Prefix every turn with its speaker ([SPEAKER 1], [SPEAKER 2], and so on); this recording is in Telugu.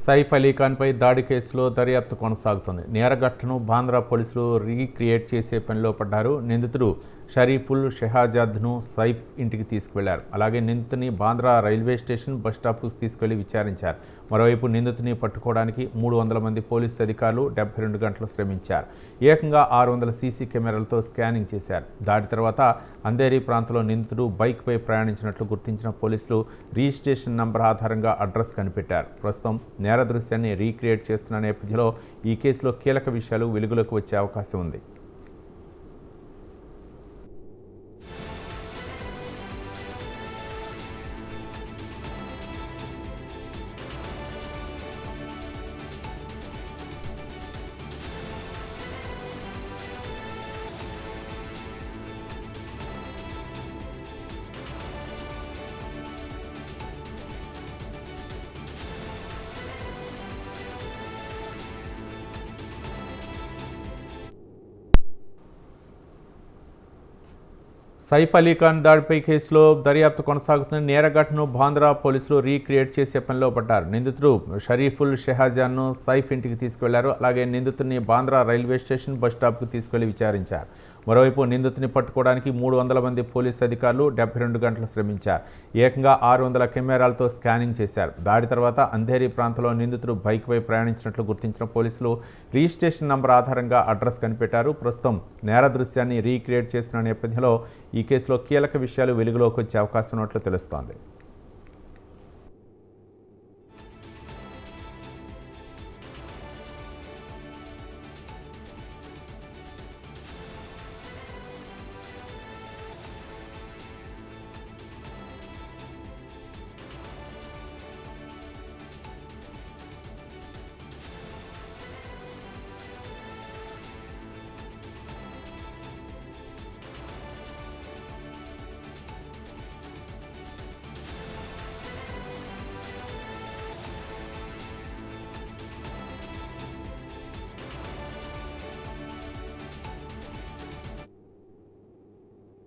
[SPEAKER 1] సైఫ్ అలీ ఖాన్పై దాడి కేసులో దర్యాప్తు కొనసాగుతుంది. నేరఘట్టను బాంద్రా పోలీసులు రీక్రియేట్ చేసే పనిలో పడ్డారు. నిందితుడు షరీఫుల్ షెహాజాద్ను సైఫ్ ఇంటికి తీసుకువెళ్లారు. అలాగే నిందితుని బాంద్రా రైల్వే స్టేషన్ బస్టాప్కు తీసుకెళ్లి విచారించారు. మరోవైపు నిందితుని పట్టుకోవడానికి 300 మంది పోలీసు అధికారులు 72 గంటలు శ్రమించారు. ఏకంగా 600 సీసీ కెమెరాలతో స్కానింగ్ చేశారు. దాడి తర్వాత అంధేరి ప్రాంతంలో నిందితుడు బైక్పై ప్రయాణించినట్లు గుర్తించిన పోలీసులు రిజిస్ట్రేషన్ నంబర్ ఆధారంగా అడ్రస్ కనిపెట్టారు. ప్రస్తుతం నేర దృశ్యాన్ని రీక్రియేట్ చేస్తున్న నేపథ్యంలో ఈ కేసులో కీలక విషయాలు వెలుగులోకి వచ్చే అవకాశం ఉంది. సైఫ్ అలీ ఖాన్ దాడిపై కేసులో దర్యాప్తు కొనసాగుతున్న నేరఘట్టను బాంద్రా పోలీసులు రీక్రియేట్ చేసే పనిలో పడ్డారు. నిందితుడు షరీఫుల్ షెహాజాన్ను సైఫ్ ఇంటికి తీసుకువెళ్లారు. అలాగే నిందితుడిని బాంద్రా రైల్వే స్టేషన్ బస్టాప్కు తీసుకెళ్లి విచారించారు. మరోవైపు నిందితుని పట్టుకోవడానికి 300 మంది పోలీసు అధికారులు 72 గంటలు శ్రమించారు. ఏకంగా 600 కెమెరాలతో స్కానింగ్ చేశారు. దాడి తర్వాత అంధేరి ప్రాంతంలో నిందితుడు బైక్పై ప్రయాణించినట్లు గుర్తించిన పోలీసులు రిజిస్ట్రేషన్ నంబర్ ఆధారంగా అడ్రస్ కనిపెట్టారు. ప్రస్తుతం నేర దృశ్యాన్ని రీక్రియేట్ చేస్తున్న నేపథ్యంలో ఈ కేసులో కీలక విషయాలు వెలుగులోకి వచ్చే అవకాశం ఉన్నట్లు తెలుస్తోంది.